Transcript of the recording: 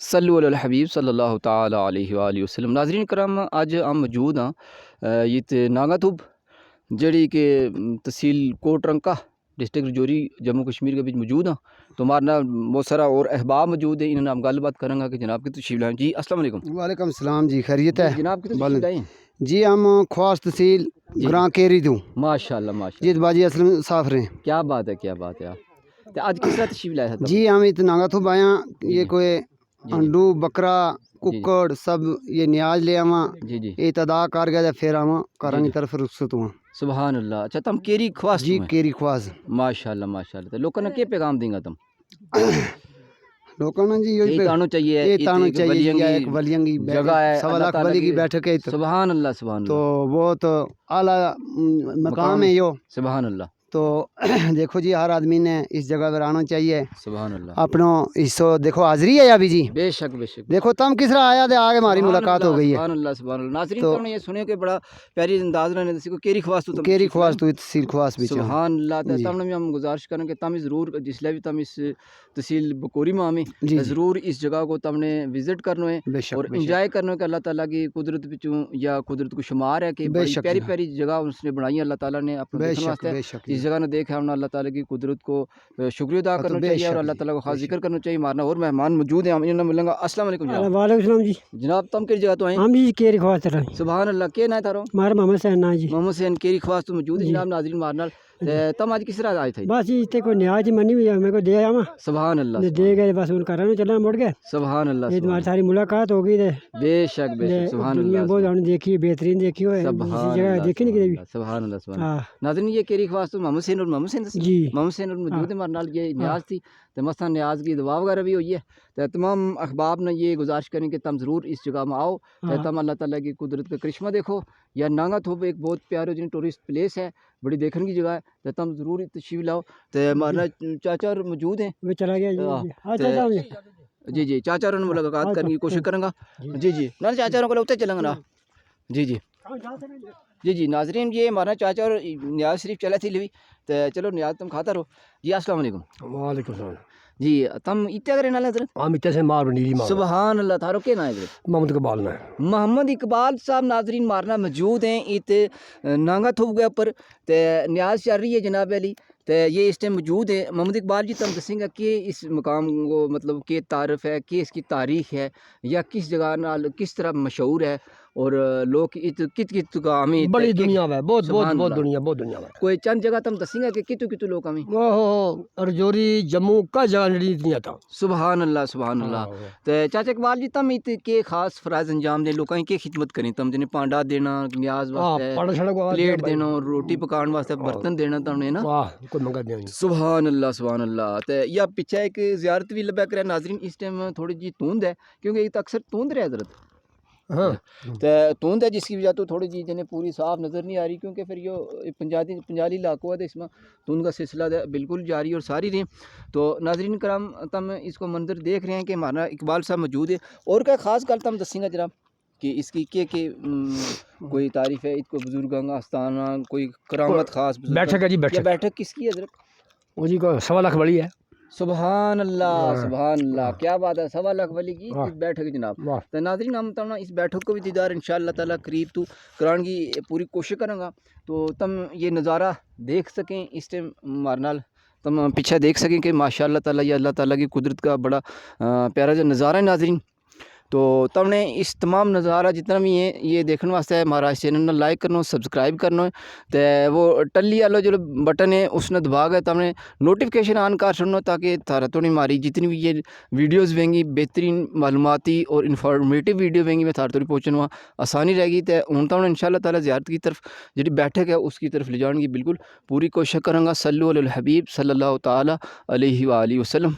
صلو علی الحبیب صلی اللہ تعالی علیہ وآلہ وسلم۔ ناظرین کرام، اج ہم موجود ہاں یہ تے ناگا تھوب جڑی کہ تحصیل کوٹ رنکا ڈسٹرکٹ رجوری جموں کشمیر کے بیچ موجود ہاں۔ تو ہمارا بہت سارا اور احباب موجود ہیں، انہوں نے ہم گل بات کریں گا کہ جناب کی تشریف لائیں۔ جی السلام علیکم۔ وعلیکم السلام جی، خیریت ہے جناب کی تشریف لائیں۔ جی؟ ہم خواص تحصیل گراں کیری دوں ماشاءاللہ ماشاءاللہ، جیت باجی اسلم صاف رہے۔ کیا بات ہے کیا بات ہے۔ تو آج کس طرح تشریف لایا تھا؟ جی ہم اتنا ناگا تھوب آیا، یہ کوئی انڈو بکرا ککڑ سب یہ نیاز لے آواں، جی جی یہ ادا کر گیا تے پھر آواں کراں کی طرف رخصت ہواں۔ سبحان اللہ۔ اچھا تم کیری خواص جی کیری خواص ماشاءاللہ ماشاءاللہ۔ تو لوگوں نے کیا پیغام دیں گا تم؟ لوکاں نے جی یہی یہ تانو چاہیے، یہ تانو چاہیے جی، ایک کی ولیوں کی جگہ ہے، سوا اللہ لاکھ تعالیٰ ولی کی کی- بیٹھک ہے، سبحان اللہ سبحان تو اللہ بہت اعلیٰ مقام ہے یہ۔ سبحان اللہ تو دیکھو جی، ہر آدمی نے اس جگہ پر آنا چاہیے، سبحان اللہ۔ اپنا حصہ دیکھو حاضری ہے ابھی جی۔ بے شک بے شک۔ دیکھو تم کس طرح آیا دے آگے ہماری ملاقات ہو گئی ہے۔ سبحان اللہ سبحان اللہ۔ ناظرین تو تم نے یہ سنے کہ بڑا پیاری انداز نے دسی کو کیری خواص تو تم کیری تشریف خواص لائیں۔ تو تحصیل خواص بھی سبحان اللہ۔ تو جی تم نے بھی ہم گزارش کریں کہ تم ضرور جس لئے بھی تم اس تحصیل بکوری میں آمیں جی جی ضرور اس جگہ کو تم نے وزٹ کرنا ہے بے شک اور بے شک انجوائے کرنا ہے کہ اللہ تعالیٰ کی قدرت بچوں یا قدرت کو شمار ہے کہ بے بڑی شک پیاری جناب، پیاری جگہ اس نے بنائی ہے اللہ تعالیٰ نے اپنے بے دیکھنے شک واسطے۔ بے شک اس جگہ نے دیکھا ہم نے اللہ تعالیٰ کی قدرت کو شکریہ ادا تو کرنا بے چاہیے اور شک اللہ جی، تعالیٰ کو خاص بے ذکر شک۔ کرنا چاہیے۔ ہمارا اور مہمان موجود ہیں، ہم انہوں نے ملیں گا۔ السلام علیکم جناب۔ وعلیکم السلام جی، جناب تم کس جگہ تو ہیں؟ ہم جی کیری خواص رہے ہیں، سبحان اللہ۔ کیا نام تھا رو؟ ہمارا محمد حسین نا جی۔ محمد حسین کیری خواص تو موجود ہے جی جناب ناظرین مارنال۔ تم آج کس طرح آئے تھے؟ بس جی اتنے کوئی نیاز جی منی ہوئی ہے، میرے کو دے آیا سبحان اللہ دے گئے، بس ان کرنے چلنا مڑ گئے۔ سبحان اللہ یہ سبحان تمہاری ساری ملاقات ہو گئی ہے، بے شک بے شک۔ سبحان دنیا اللہ بہت ہم نے دیکھی، بہترین دیکھی ہوئے، اسی سبحان جگہ اللہ دیکھی نہیں کسی بھی۔ سبحان اللہ سبحان اللہ۔ ہاں ناظرین یہ کیری خواص تو محمد حسین اور محمد حسین جی محمد حسین اور موجود ہے ہمارے نال۔ یہ نیاز تھی تو مثلا نیاز کی دعا وغیرہ بھی ہوئی ہے۔ تو تمام احباب نے یہ گزارش کریں کہ تم ضرور اس جگہ میں آؤ تو تم اللہ تعالیٰ کی قدرت کا کرشمہ دیکھو۔ یا ناگا تھوب ایک بہت پیارا جن ٹورسٹ پلیس ہے، بڑی دیکھنے کی جگہ ہے، تو تم ضرور تشریف لاؤ۔ تو ہمارا چاچا اور موجود ہیں، وہ چلا گیا جی۔ ہاں تے- چاچا جی جی چاچا اور ملاقات کرنے کی کوشش کروں گا۔ جی جی نہ چاچا کو اتنے چلیں گا نا۔ جی جی جی جی ناظرین یہ ہمارا چاچا اور نیاز شریف چلا تھی لوی، تو چلو نیاز تم کھاتا رہو۔ جی السلام علیکم۔ وعلیکم السلام۔ جی تم اتنے کرنے والے حضرت؟ ہم اتنے سے مار نیلی مار سبحان اللہ۔ تھارو کیا نام ہے حضرت؟ محمد اقبال نے۔ محمد اقبال صاحب ناظرین مارنا موجود ہیں ات نانگا تھوب کے اوپر۔ تو نیاز چل رہی ہے جناب علی، تو یہ اس ٹائم موجود ہے۔ محمد اقبال جی تم دسیں گا کہ اس مقام کو مطلب کہ تعارف ہے، کہ اس کی تاریخ ہے، یا کس جگہ نال کس طرح مشہور ہے، اور لوگ کت کت کا ہمیں بڑی دنیا ہے، بہت بہت سبحان بہت اللہ۔ دنیا، بہت دنیا ہے۔ کوئی چند جگہ تم دسیں گا کہ کتو کتو لوگ ہمیں؟ وہ رجوری جموں کا جگہ نہیں دنیا تھا۔ سبحان اللہ سبحان اللہ۔ تو چاچا اقبال جی تم ات کے خاص فرائض انجام دیں لوگوں کی خدمت کریں؟ تم جنہیں پانڈا دینا نیاز واسطے، پلیٹ دینا، روٹی پکان واسطے برتن دینا تم نے نا۔ کوئی منگا دیا نہیں۔ سبحان اللہ سبحان اللہ۔ تو یا پیچھے ایک زیارت بھی لبا کرے ناظرین، اس ٹائم تھوڑی جی توند ہے کیونکہ یہ تو اکثر توند رہے حضرت۔ ہاں تو توند ہے جس کی وجہ تو تھوڑی جی جنہیں پوری صاف نظر نہیں آ رہی، کیونکہ پھر یہ پنجالی علاقوں ہے تو اس میں توند کا سلسلہ بالکل جاری اور ساری رہی۔ تو ناظرین کرام تم اس کو منظر دیکھ رہے ہیں کہ ہمارا اقبال صاحب موجود ہے۔ اور کیا خاص گل تم دسیں گا جناب کہ اس کی کہ کوئی تعریف ہے اس کو بزرگاں کا آستانہ، کوئی کرامت خاص بیٹھک ہے جی، یہ بیٹھک کس کی ہے حضرت؟ وہ جی کو سوا لاکھ بڑی ہے۔ سبحان اللہ سبحان اللہ، کیا بات ہے، سوا لاکھ والی کی بیٹھک جناب۔ تو ناظرین ہم تم اس بیٹھک کو بھی دیدار انشاءاللہ تعالیٰ قریب تو کران کی پوری کوشش کروں گا، تو تم یہ نظارہ دیکھ سکیں اس ٹائم ہمارے نال، تم پیچھے دیکھ سکیں کہ ماشاءاللہ تعالیٰ یہ اللہ تعالیٰ کی قدرت کا بڑا پیارا جو نظارہ ہے ناظرین۔ تو تم نے اس تمام نظارہ جتنا بھی ہے یہ دیکھنے واسطے ہمارا اس چینل نے لائک کرنا، سبسکرائب کرنا ہے، تو وہ ٹلی والا جو بٹن ہے اس نے دبا گئے تم نے نوٹیفیکیشن آن کر سنو، تاکہ تھارا تو نہیں ہماری جتنی بھی یہ ویڈیوز بیں گی بہترین معلوماتی اور انفارمیٹیو ویڈیو بیں گی میں تھارا تو پہنچنا آسانی رہے گی۔ تو ہوں تو انشاءاللہ تعالیٰ زیارت کی طرف جی بیٹھک ہے اس کی طرف لے جان کی بالکل پوری کوشش کروں گا۔ صلو علی الحبیب صلی اللہ تعالیٰ علیہ وآلہ وسلم۔